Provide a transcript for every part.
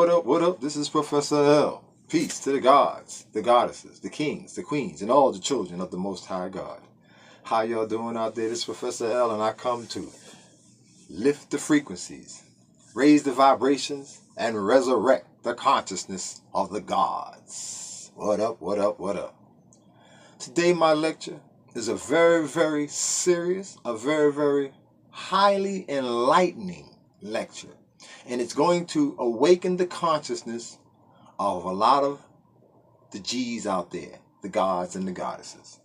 what up, what up? This is Professor L. Peace to the gods, the goddesses, the kings, the queens, and all the children of the Most High God. How y'all doing out there? This is Professor L, and I come to lift the frequencies, raise the vibrations, and resurrect the consciousness of the gods. What up, what up, what up? Today my lecture is a very, very serious, a very, very highly enlightening lecture. And it's going to awaken the consciousness of a lot of the G's out there, the gods and the goddesses.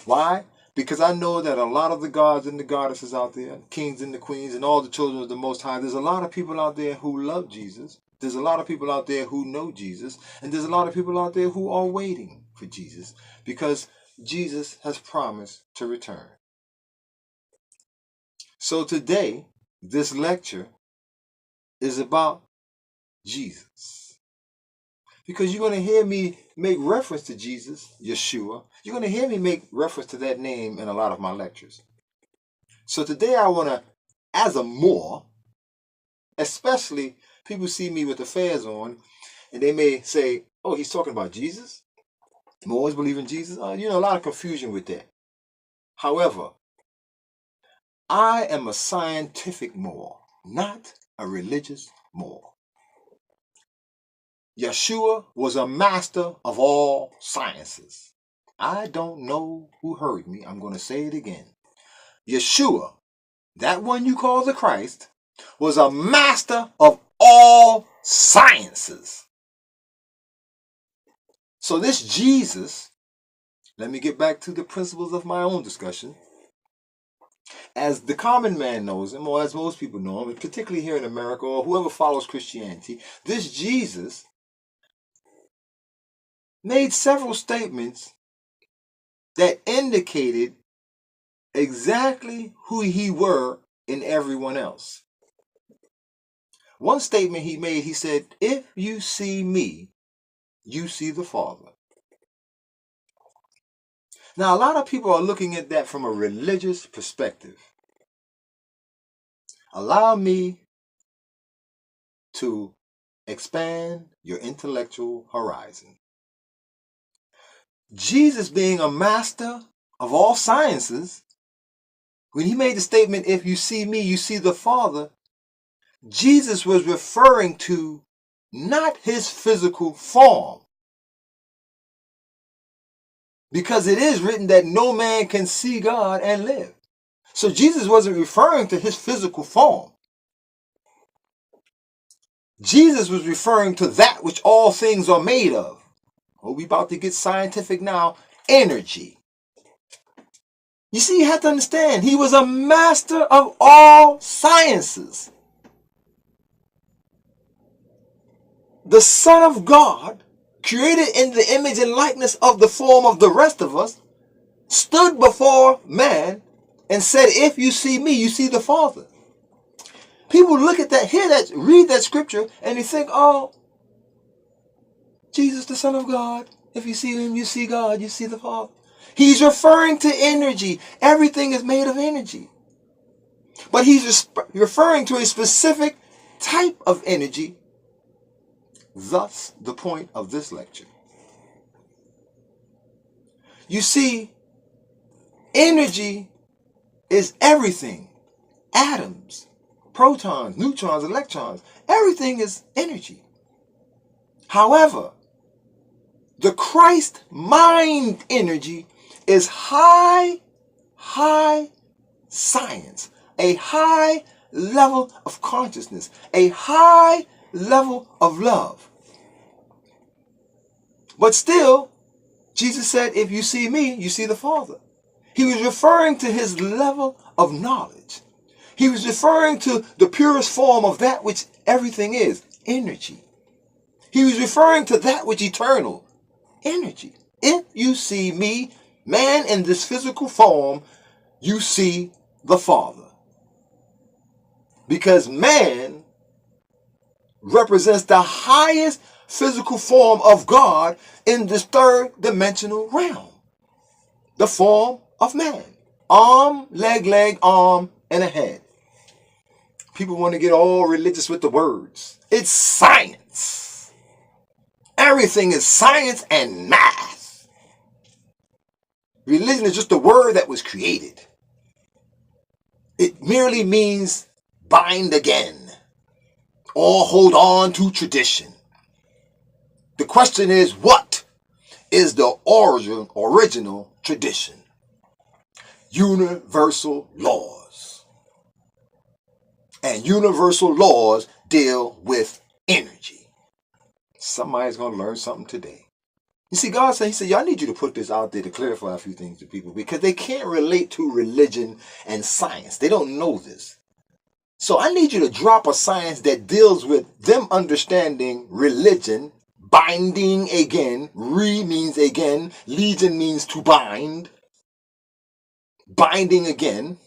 Why? Because I know that a lot of the gods and the goddesses out there, kings and the queens and all the children of the Most High, there's a lot of people out there who love Jesus. There's a lot of people out there who know Jesus. And there's a lot of people out there who are waiting for Jesus because Jesus has promised to return. So today, this lecture is about Jesus. Because you're going to hear me make reference to Jesus, Yeshua. You're going to hear me make reference to that name in a lot of my lectures. So today I want to, as a Moor, especially people see me with the fez on, and they may say, oh, he's talking about Jesus? Moors believe in Jesus? A lot of confusion with that. However, I am a scientific Moor, not a religious Moor. Yeshua was a master of all sciences. I don't know who heard me. I'm going to say it again. Yeshua, that one you call the Christ, was a master of all sciences. So this Jesus, let me get back to the principles of my own discussion. As the common man knows him, or as most people know him, particularly here in America, or whoever follows Christianity, this Jesus made several statements that indicated exactly who he were in everyone else. One statement he made, he said, if you see me, you see the Father. Now, a lot of people are looking at that from a religious perspective. Allow me to expand your intellectual horizon. Jesus, being a master of all sciences, when he made the statement, if you see me, you see the Father, Jesus was referring to not his physical form. Because it is written that no man can see God and live. So Jesus wasn't referring to his physical form. Jesus was referring to that which all things are made of. Oh, we about to get scientific now. Energy. You see, you have to understand, he was a master of all sciences. The Son of God, created in the image and likeness of the form of the rest of us, stood before man and said, if you see me, you see the Father. People look at that, hear that, read that scripture, and they think, oh, Jesus, the Son of God, if you see him, you see God, you see the Father. He's referring to energy. Everything is made of energy. But he's referring to a specific type of energy. Thus, the point of this lecture. You see, energy is everything. Atoms, protons, neutrons, electrons. Everything is energy. However, the Christ mind energy is high science, a high level of consciousness, a high level of love. But still, Jesus said, if you see me, you see the Father. He was referring to his level of knowledge. He was referring to the purest form of that which everything is, energy. He was referring to that which eternal, energy. If you see me, man in this physical form, you see the Father. Because man represents the highest physical form of God in this third dimensional realm. The form of man. Arm, leg, arm, and a head. People want to get all religious with the words. It's science. Everything is science and math. Religion is just a word that was created. It merely means bind again or hold on to tradition. The question is, what is the original tradition? Universal laws. And universal laws deal with energy. Somebody's going to learn something today. You see, God said, he said, y'all need you to put this out there to clarify a few things to people because they can't relate to religion and science. They don't know this. So I need you to drop a science that deals with them understanding religion, binding again, means again, legion means to bind, binding again,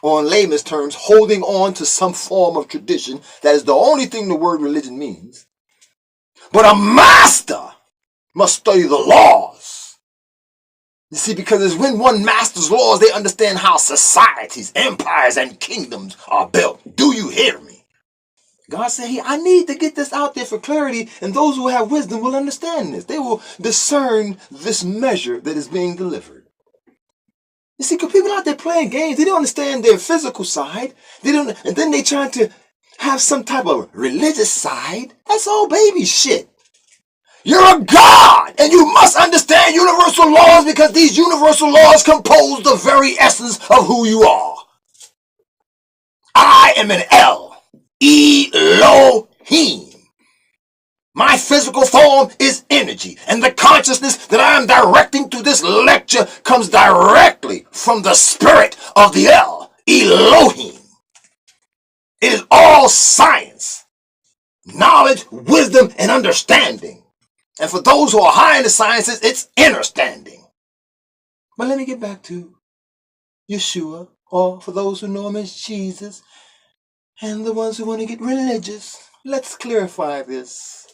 or in layman's terms, holding on to some form of tradition. That is the only thing the word religion means. But a master must study the laws. You see, because it's when one masters laws, they understand how societies, empires, and kingdoms are built. Do you hear me? God said, hey, I need to get this out there for clarity, and those who have wisdom will understand this. They will discern this measure that is being delivered. You see, because people out there playing games, they don't understand their physical side. They don't, and then they try to have some type of religious side. That's all baby shit. You're a God, and you must understand universal laws because these universal laws compose the very essence of who you are. I am an Elohim. My physical form is energy, and the consciousness that I am directing to this lecture comes directly from the spirit of the Elohim. It is all science, knowledge, wisdom, and understanding. And for those who are high in the sciences, it's understanding. But let me get back to Yeshua, or for those who know him as Jesus, and the ones who want to get religious. Let's clarify this.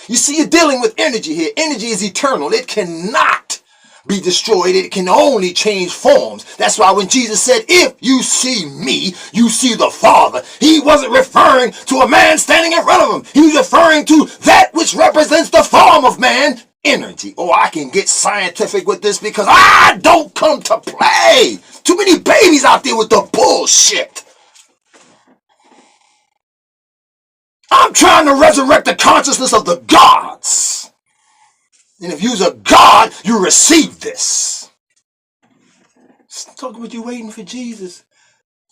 You see, you're dealing with energy here. Energy is eternal. It cannot be destroyed. It can only change forms. That's why when Jesus said, if you see me, you see the Father, he wasn't referring to a man standing in front of him. He was referring to that which represents the form of man, energy. Oh, I can get scientific with this because I don't come to play. Too many babies out there with the bullshit. I'm trying to resurrect the consciousness of the gods. And if you're a God, you receive this. Talk about you waiting for Jesus.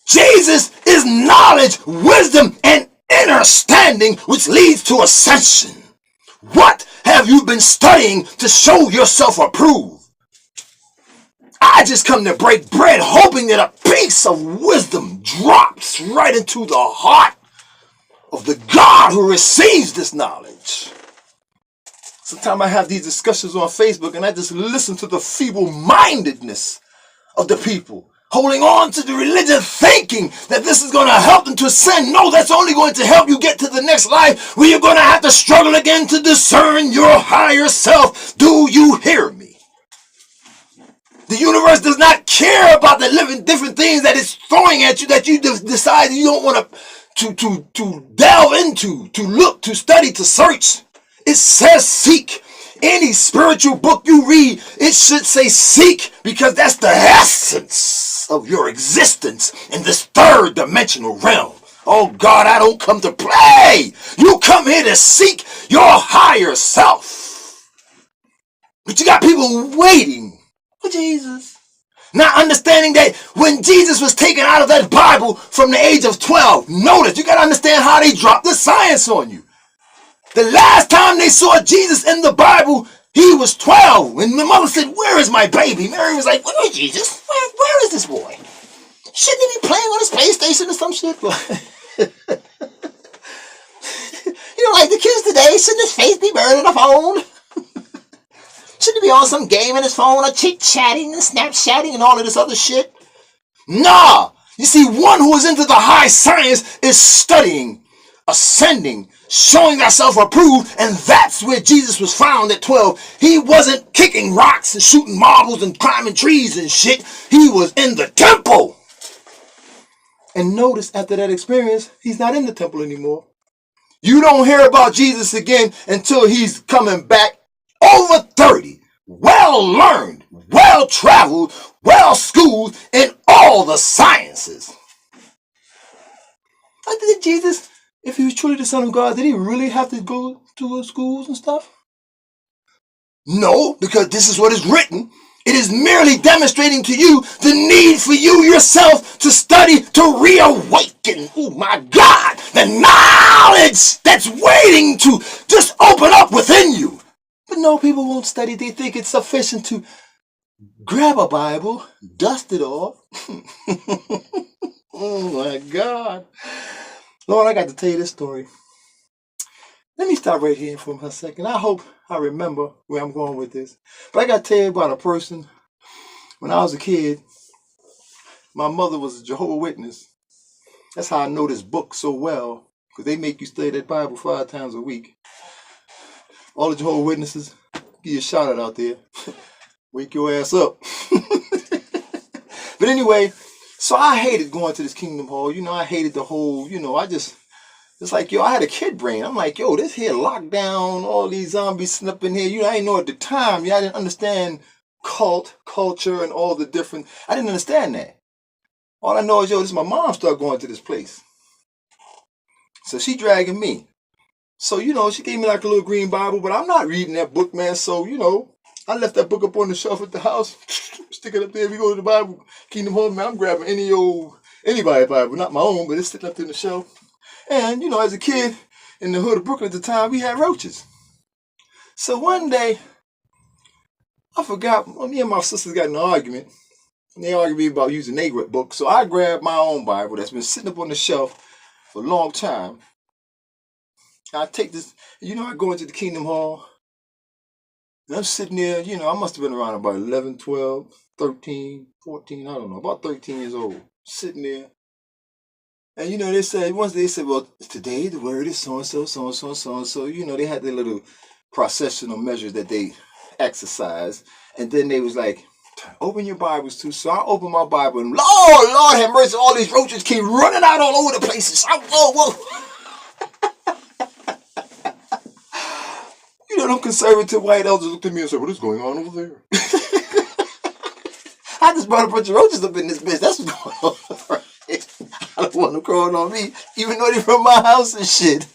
Jesus is knowledge, wisdom, and understanding, which leads to ascension. What have you been studying to show yourself approved? I just come to break bread, hoping that a piece of wisdom drops right into the heart of the God who receives this knowledge. Sometimes I have these discussions on Facebook and I just listen to the feeble-mindedness of the people holding on to the religion, thinking that this is going to help them to ascend. No, that's only going to help you get to the next life where you're going to have to struggle again to discern your higher self. Do you hear me? The universe does not care about the living different things that it's throwing at you that you decide you don't want to delve into, to look, to study, to search. It says seek. Any spiritual book you read, it should say seek because that's the essence of your existence in this third dimensional realm. Oh God, I don't come to play. You come here to seek your higher self. But you got people waiting for Jesus. Not understanding that when Jesus was taken out of that Bible from the age of 12, notice, you got to understand how they dropped the science on you. The last time they saw Jesus in the Bible, he was 12. When the mother said, where is my baby? Mary was like, where is Jesus? Where is this boy? Shouldn't he be playing on his PlayStation or some shit? You know, like the kids today, shouldn't his face be buried on the phone? Shouldn't he be on some game in his phone or chit-chatting and Snapchatting and all of this other shit? Nah! You see, one who is into the high science is studying, ascending, showing thyself approved, and that's where Jesus was found at 12. He wasn't kicking rocks and shooting marbles and climbing trees and shit. He was in the temple. And notice after that experience, he's not in the temple anymore. You don't hear about Jesus again until he's coming back over 30. Well learned, well traveled, well schooled in all the sciences. I think Jesus, if he was truly the Son of God, did he really have to go to schools and stuff? No, because this is what is written. It is merely demonstrating to you the need for you yourself to study, to reawaken. Oh my God, the knowledge that's waiting to just open up within you. But no, people won't study. They think it's sufficient to grab a Bible, dust it off. Oh my God. Lord, I got to tell you this story. Let me stop right here for a second. I hope I remember where I'm going with this. But I got to tell you about a person. When I was a kid, my mother was a Jehovah's Witness. That's how I know this book so well, because they make you study that Bible 5 times a week. All the Jehovah's Witnesses, give you a shout out there. Wake your ass up. But anyway, so I hated going to this Kingdom Hall. You know, I hated the whole, it's like, I had a kid brain. I'm like, this here lockdown, all these zombies sitting up in here. I didn't know at the time. I didn't understand culture, and all the different. I didn't understand that. All I know is, this my mom started going to this place. So she dragging me. So, she gave me like a little green Bible, but I'm not reading that book, man. So, I left that book up on the shelf at the house, stick it up there. We go to the Bible, Kingdom Hall, man. I'm grabbing anybody's Bible, not my own, but it's sitting up there on the shelf. And, as a kid in the hood of Brooklyn at the time, we had roaches. So one day, I forgot, me and my sisters got in an argument. And they argued about using their book. So I grabbed my own Bible that's been sitting up on the shelf for a long time. I take this, I go into the Kingdom Hall. And I'm sitting there, I must have been around about 11, 12, 13, 14, I don't know, about 13 years old. Sitting there. And, they said, well, today the word is so-and-so, so-and-so, so-and-so. They had their little processional measures that they exercise. And then they was like, open your Bibles too. So I opened my Bible, and Lord have mercy, all these roaches keep running out all over the places. Whoa. Them conservative white elders looked at me and said, what is going on over there? I just brought a bunch of roaches up in this bitch. That's what's going on. Right? I don't want them crawling on me, even though they're from my house and shit.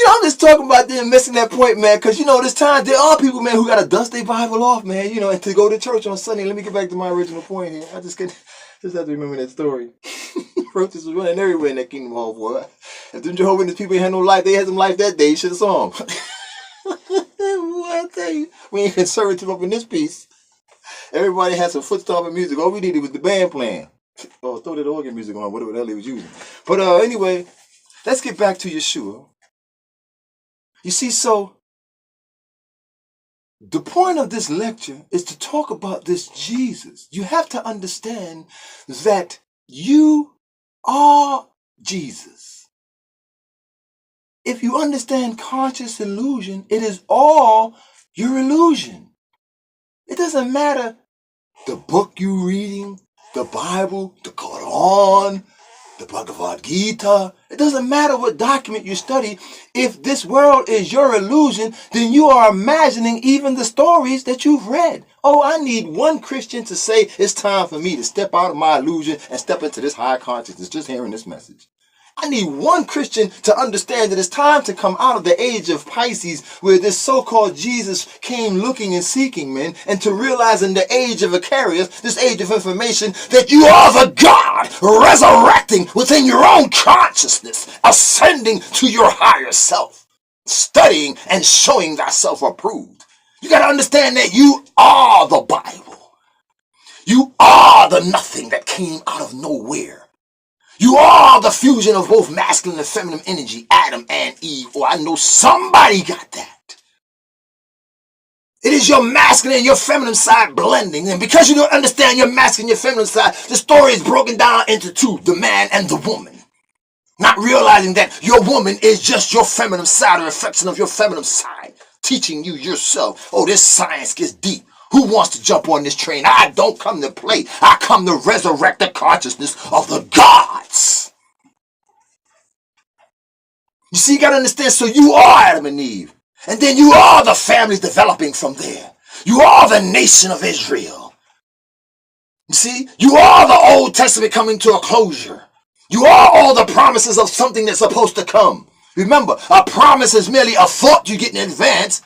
I'm just talking about them missing that point, man, because, this time there are people, man, who got to dust their Bible off, man, and to go to church on Sunday. Let me get back to my original point here. I just have to remember that story. Roaches was running everywhere in that Kingdom Hall, boy. If them Jehovah's Witness people ain't had no life, they had some life that day. You should have saw them. I tell you, we ain't conservative up in this piece. Everybody had some foot stomping music. All we needed was the band playing. Or throw that organ music on, whatever the hell he was using. But anyway, let's get back to Yeshua. You see, so the point of this lecture is to talk about this Jesus. You have to understand that you are Jesus. If you understand conscious illusion, it is all your illusion. It doesn't matter the book you're reading, the Bible, the Quran, the Bhagavad Gita. It doesn't matter what document you study. If this world is your illusion, then you are imagining even the stories that you've read. Oh, I need one Christian to say it's time for me to step out of my illusion and step into this high consciousness, just hearing this message. I need one Christian to understand that it's time to come out of the age of Pisces, where this so-called Jesus came looking and seeking men, and to realize in the age of Aquarius, this age of information, that you are the God resurrecting within your own consciousness, ascending to your higher self, studying and showing thyself approved. You got to understand that you are the Bible. You are the nothing that came out of nowhere. You are the fusion of both masculine and feminine energy, Adam and Eve. Oh, I know somebody got that. It is your masculine and your feminine side blending. And because you don't understand your masculine and your feminine side, the story is broken down into two, the man and the woman. Not realizing that your woman is just your feminine side, a reflection of your feminine side, teaching you yourself. Oh, this science gets deep. Who wants to jump on this train? I don't come to play. I come to resurrect the consciousness of the gods. You see, you got to understand, so you are Adam and Eve. And then you are the family developing from there. You are the nation of Israel. You see, you are the Old Testament coming to a closure. You are all the promises of something that's supposed to come. Remember, a promise is merely a thought you get in advance,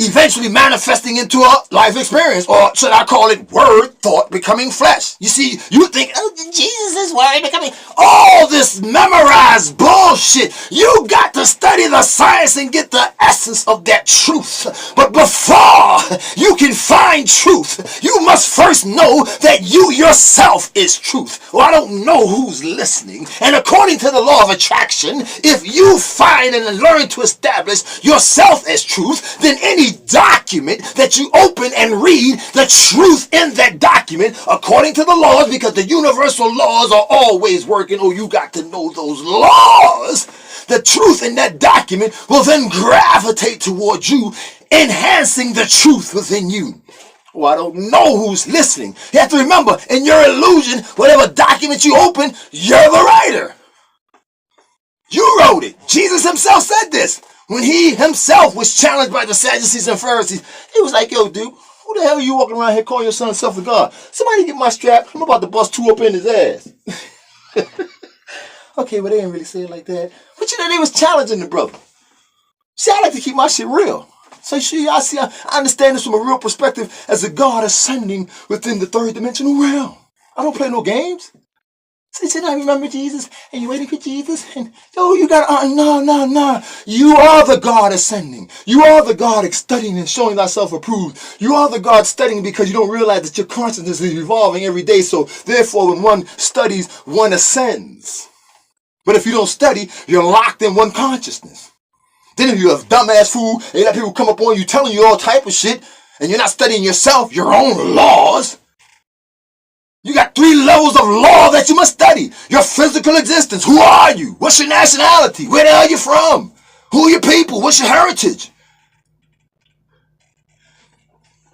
eventually manifesting into a life experience, or should I call it word thought becoming flesh. You see, you think, oh, Jesus' word becoming, all this memorized bullshit. You got to study the science and get the essence of that truth. But before you can find truth, you must first know that you yourself is truth. Well, I don't know who's listening. And according to the law of attraction, if you find and learn to establish yourself as truth, then any document that you open and read, the truth in that document, according to the laws, because the universal laws are always working. Oh, you got to know those laws. The truth in that document will then gravitate towards you, enhancing the truth within you. Well, I don't know who's listening. You have to remember, in your illusion, whatever document you open, you're the writer. You wrote it. Jesus himself said this. When he himself was challenged by the Sadducees and Pharisees, he was like, yo, dude, who the hell are you walking around here calling yourself a God? Somebody get my strap. I'm about to bust two up in his ass. Okay, well, they didn't really say it like that. But you know, they was challenging the brother. See, I like to keep my shit real. So I understand this from a real perspective as a God ascending within the third dimensional realm. I don't play no games. So they said, I remember Jesus, and you waiting for Jesus, and yo, you got, no. You are the God ascending. You are the God studying and showing thyself approved. You are the God studying because you don't realize that your consciousness is evolving every day. So therefore, when one studies, one ascends. But if you don't study, you're locked in one consciousness. Then if you're a dumbass fool, and you let people come up on you telling you all type of shit, and you're not studying yourself, your own laws, you got 3 levels of law that you must study. Your physical existence. Who are you? What's your nationality? Where the hell are you from? Who are your people? What's your heritage?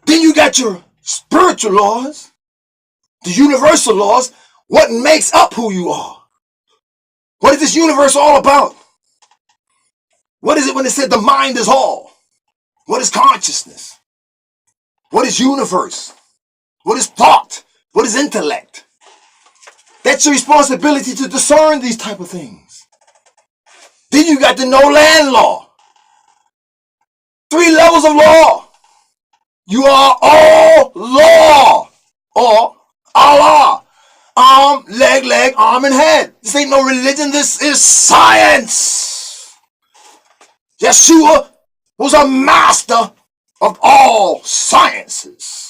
Then you got your spiritual laws, the universal laws. What makes up who you are? What is this universe all about? What is it when it said the mind is all? What is consciousness? What is universe? What is thought? What is intellect? That's your responsibility to discern these type of things. Then you got to know land law. 3 levels of law. You are all law. Or Allah. Arm, leg, arm, and head. This ain't no religion. This is science. Yeshua was a master of all sciences.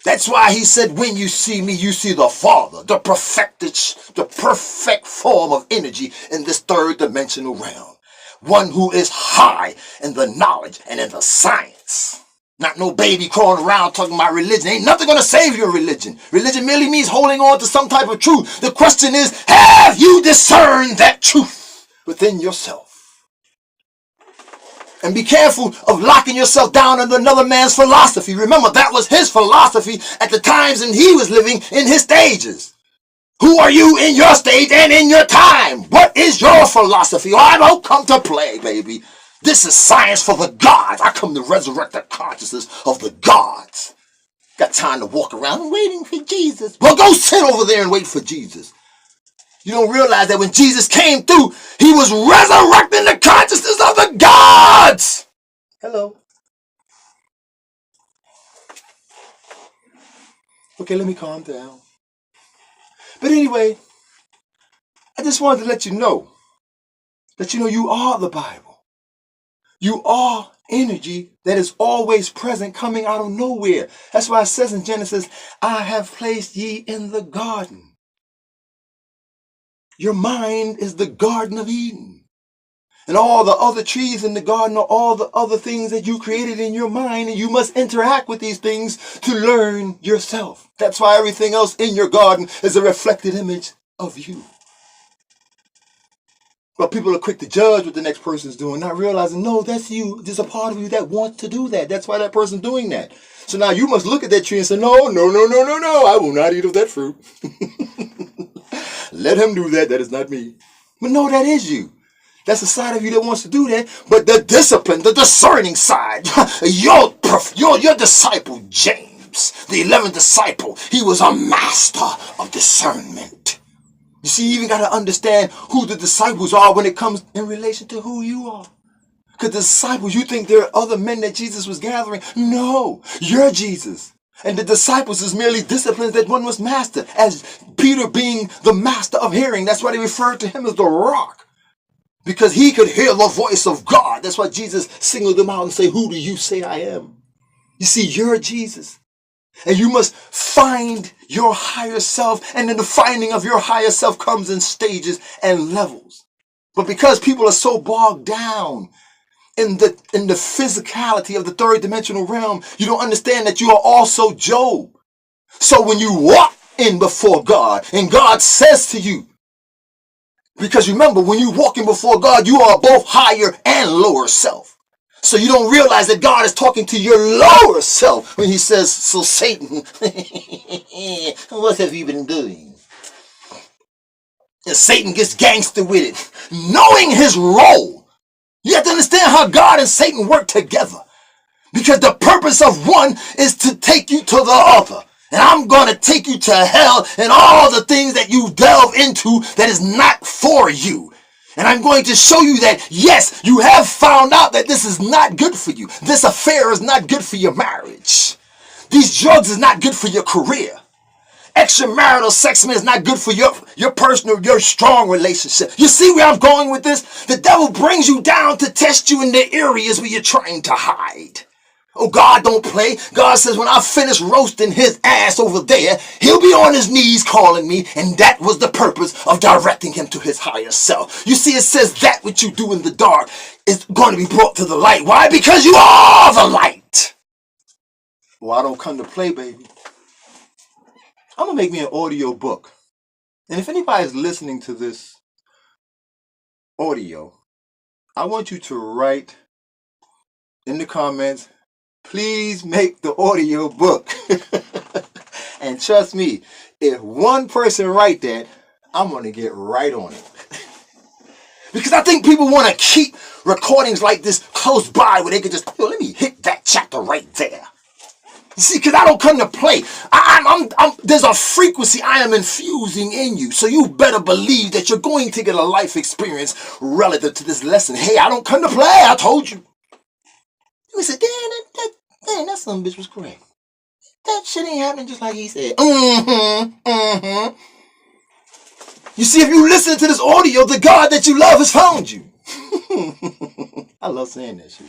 That's why he said, when you see me, you see the Father, the perfect form of energy in this third dimensional realm. One who is high in the knowledge and in the science. Not no baby crawling around talking about religion. Ain't nothing going to save your religion. Religion merely means holding on to some type of truth. The question is, have you discerned that truth within yourself? And be careful of locking yourself down under another man's philosophy. Remember, that was his philosophy at the times when he was living in his stages. Who are you in your stage and in your time? What is your philosophy? Oh, I don't come to play, baby. This is science for the gods. I come to resurrect the consciousness of the gods. Got time to walk around waiting for Jesus. Well, go sit over there and wait for Jesus. You don't realize that when Jesus came through, he was resurrecting the consciousness of the gods. Hello. Okay, let me calm down. But anyway, I just wanted to let you know that you are the Bible. You are energy that is always present, coming out of nowhere. That's why it says in Genesis, I have placed ye in the garden. Your mind is the Garden of Eden. And all the other trees in the garden are all the other things that you created in your mind, and you must interact with these things to learn yourself. That's why everything else in your garden is a reflected image of you. But people are quick to judge what the next person's doing, not realizing, no, that's you. There's a part of you that wants to do that. That's why that person's doing that. So now you must look at that tree and say, no, I will not eat of that fruit. Let him do that. That is not me. But no, that is you. That's the side of you that wants to do that. But the discipline, the discerning side, your disciple, James, the 11th disciple, he was a master of discernment. You see, you even got to understand who the disciples are when it comes in relation to who you are. Because the disciples, you think there are other men that Jesus was gathering. No, you're Jesus. And the disciples is merely disciplines that one must master. As Peter being the master of hearing, that's why they referred to him as the rock. Because he could hear the voice of God. That's why Jesus singled them out and say, who do you say I am? You see, you're Jesus. And you must find your higher self. And then the finding of your higher self comes in stages and levels. But because people are so bogged down in the physicality of the third dimensional realm, you don't understand that you are also Job. So when you walk in before God and God says to you, because remember, when you walk in before God, you are both higher and lower self. So you don't realize that God is talking to your lower self when he says, so Satan, what have you been doing? And Satan gets gangster with it, knowing his role. You have to understand how God and Satan work together. Because the purpose of one is to take you to the other. And I'm going to take you to hell and all the things that you delve into that is not for you. And I'm going to show you that, yes, you have found out that this is not good for you. This affair is not good for your marriage. These drugs is not good for your career. Extramarital sex is not good for your personal, your strong relationship. You see where I'm going with this? The devil brings you down to test you in the areas where you're trying to hide. Oh, God don't play. God says when I finish roasting his ass over there, he'll be on his knees calling me. And that was the purpose of directing him to his higher self. You see, it says that what you do in the dark is going to be brought to the light. Why? Because you are the light. Well, I don't come to play, baby. I'm going to make me an audio book. And if anybody's listening to this audio, I want you to write in the comments, please make the audio book. And trust me, if one person write that, I'm going to get right on it. Because I think people want to keep recordings like this close by where they can just, let me hit that chapter right there. You see, because I don't come to play. There's a frequency I am infusing in you. So you better believe that you're going to get a life experience relative to this lesson. Hey, I don't come to play. I told you. You said, damn, that son bitch was correct. That shit ain't happening just like he said. You see, if you listen to this audio, the God that you love has found you. I love saying that shit.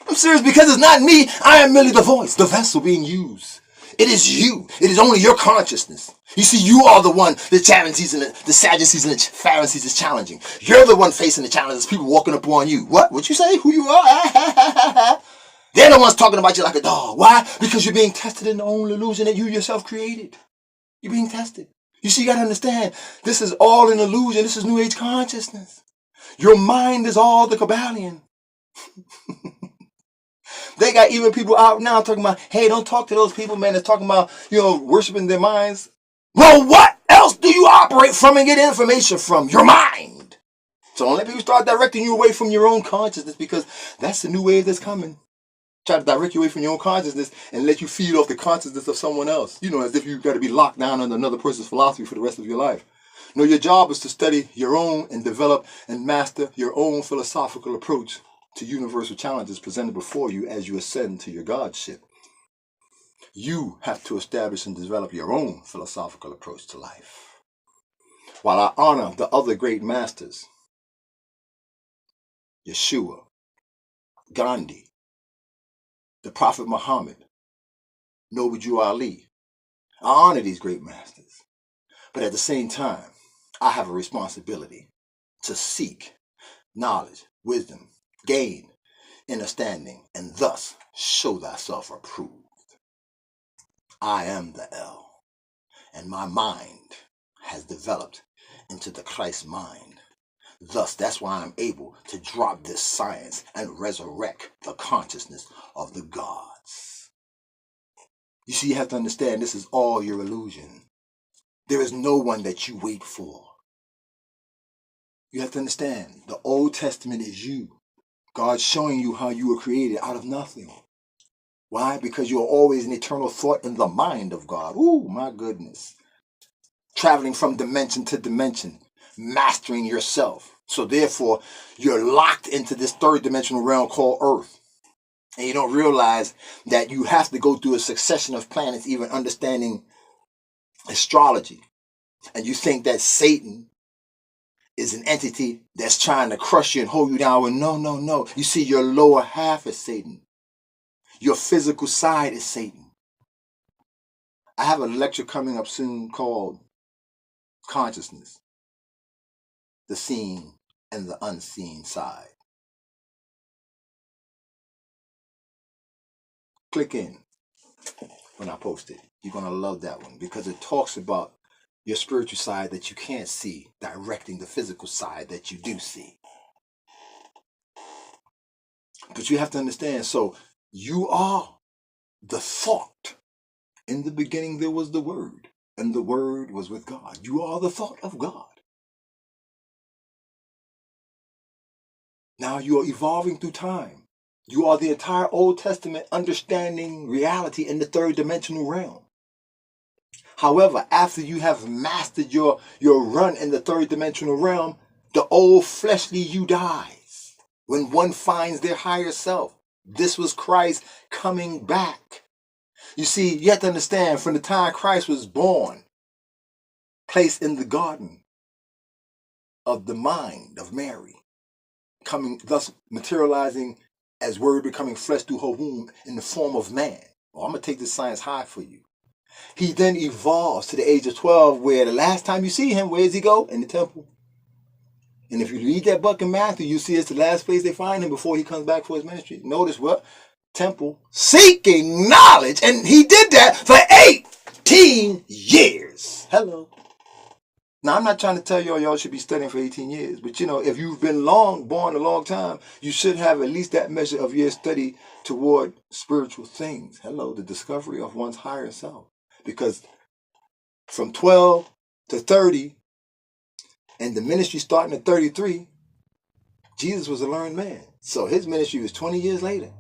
I'm serious because it's not me. I am merely the voice, the vessel being used. It is you. It is only your consciousness. You see, you are the one the Sadducees and the Pharisees is challenging. You're the one facing the challenges. People walking up on you. What you say? Who you are? They're the ones talking about you like a dog. Why? Because you're being tested in the own illusion that you yourself created. You're being tested. You see, you got to understand, this is all an illusion. This is New Age consciousness. Your mind is all the Kabbalion. They got even people out now talking about, hey, don't talk to those people, man, that's talking about, worshiping their minds. Well, what else do you operate from and get information from? Your mind. So don't let people start directing you away from your own consciousness, because that's the new wave that's coming. Try to direct you away from your own consciousness and let you feed off the consciousness of someone else. As if you've got to be locked down under another person's philosophy for the rest of your life. No, your job is to study your own and develop and master your own philosophical approach to universal challenges presented before you as you ascend to your godship. You have to establish and develop your own philosophical approach to life. While I honor the other great masters, Yeshua, Gandhi, the Prophet Muhammad, Nobuju Ali, I honor these great masters. But at the same time, I have a responsibility to seek knowledge, wisdom, gain understanding, and thus show thyself approved. I am the L, and my mind has developed into the Christ mind Thus, that's why I'm able to drop this science and resurrect the consciousness of the gods. You see, you have to understand this is all your illusion. There is no one that you wait for. You have to understand, the Old Testament is you. God's showing you how you were created out of nothing. Why? Because you're always an eternal thought in the mind of God. Ooh, my goodness. Traveling from dimension to dimension, mastering yourself. So therefore, you're locked into this third dimensional realm called Earth. And you don't realize that you have to go through a succession of planets, even understanding astrology. And you think that Satan is an entity that's trying to crush you and hold you down. Well, no, no, no. You see, your lower half is Satan. Your physical side is Satan. I have a lecture coming up soon called Consciousness, the Seen and the Unseen Side. Click in when I post it. You're going to love that one because it talks about your spiritual side that you can't see, directing the physical side that you do see. But you have to understand, so you are the thought. In the beginning there was the Word, and the Word was with God. You are the thought of God. Now you are evolving through time. You are the entire Old Testament understanding reality in the third dimensional realm. However, after you have mastered your run in the third dimensional realm, the old fleshly you dies. When one finds their higher self, this was Christ coming back. You see, you have to understand, from the time Christ was born, placed in the garden of the mind of Mary, coming, thus materializing as Word becoming flesh through her womb in the form of man. Well, I'm going to take this science high for you. He then evolves to the age of 12, where the last time you see him, where does he go? In the temple. And if you read that book in Matthew, you see it's the last place they find him before he comes back for his ministry. Notice what? Temple, seeking knowledge. And he did that for 18 years. Hello. Now, I'm not trying to tell y'all should be studying for 18 years. But, you know, if you've been born a long time, you should have at least that measure of your study toward spiritual things. Hello, the discovery of one's higher self. Because from 12 to 30, and the ministry starting at 33, Jesus was a learned man. So his ministry was 20 years later.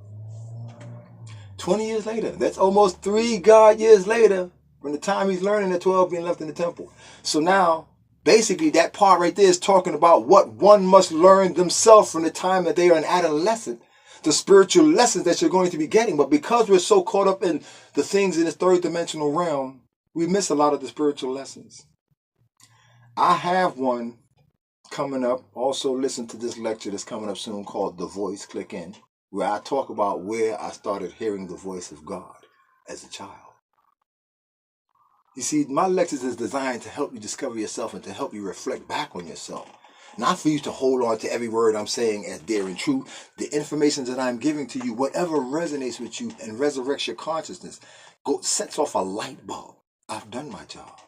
20 years later. That's almost 3 God years later from the time he's learning at 12 being left in the temple. So now, basically, that part right there is talking about what one must learn themselves from the time that they are an adolescent. The spiritual lessons that you're going to be getting. But because we're so caught up in the things in this third dimensional realm, we miss a lot of the spiritual lessons. I have one coming up. Also listen to this lecture that's coming up soon called The Voice. Click in, where I talk about where I started hearing the voice of God as a child. You see, my lectures is designed to help you discover yourself and to help you reflect back on yourself. Not for you to hold on to every word I'm saying as dare and true. The information that I'm giving to you, whatever resonates with you and resurrects your consciousness, sets off a light bulb. I've done my job.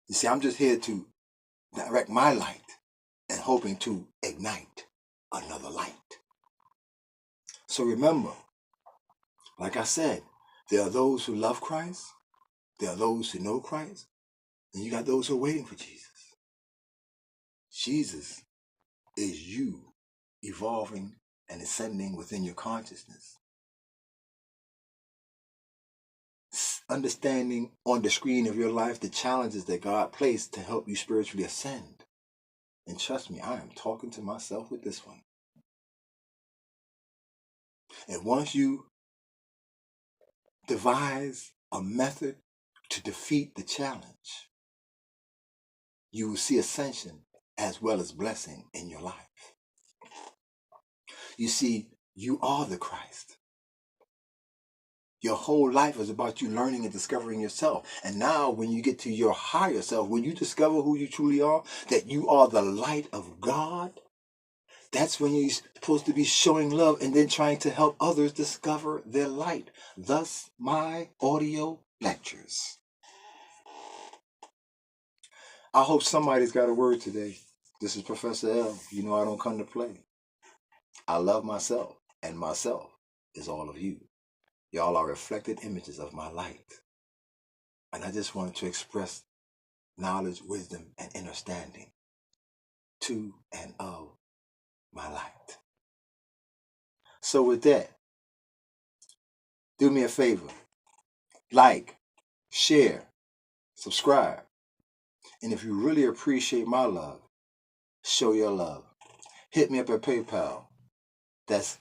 You see, I'm just here to direct my light and hoping to ignite another light. So remember, like I said, there are those who love Christ, there are those who know Christ, and you got those who are waiting for Jesus. Jesus is you evolving and ascending within your consciousness. Understanding on the screen of your life the challenges that God placed to help you spiritually ascend. And trust me, I am talking to myself with this one. And once you devise a method to defeat the challenge, you will see ascension as well as blessing in your life. You see, you are the Christ. Your whole life is about you learning and discovering yourself. And now when you get to your higher self, when you discover who you truly are, that you are the light of God, that's when you're supposed to be showing love and then trying to help others discover their light. Thus, my audio lectures. I hope somebody's got a word today. This is Professor L. You know I don't come to play. I love myself, and myself is all of you. Y'all are reflected images of my light. And I just wanted to express knowledge, wisdom, and understanding to and of my light. So with that, do me a favor. Like, share, subscribe. And if you really appreciate my love, show your love. Hit me up at PayPal. That's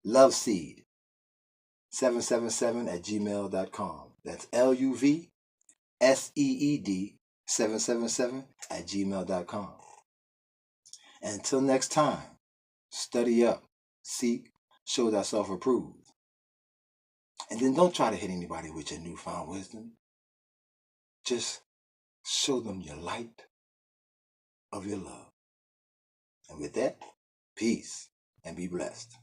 loveseed777@gmail.com. That's LUVSEED777@gmail.com. And until next time, study up, seek, show thyself approved. And then don't try to hit anybody with your newfound wisdom. Just show them your light of your love. And with that, peace and be blessed.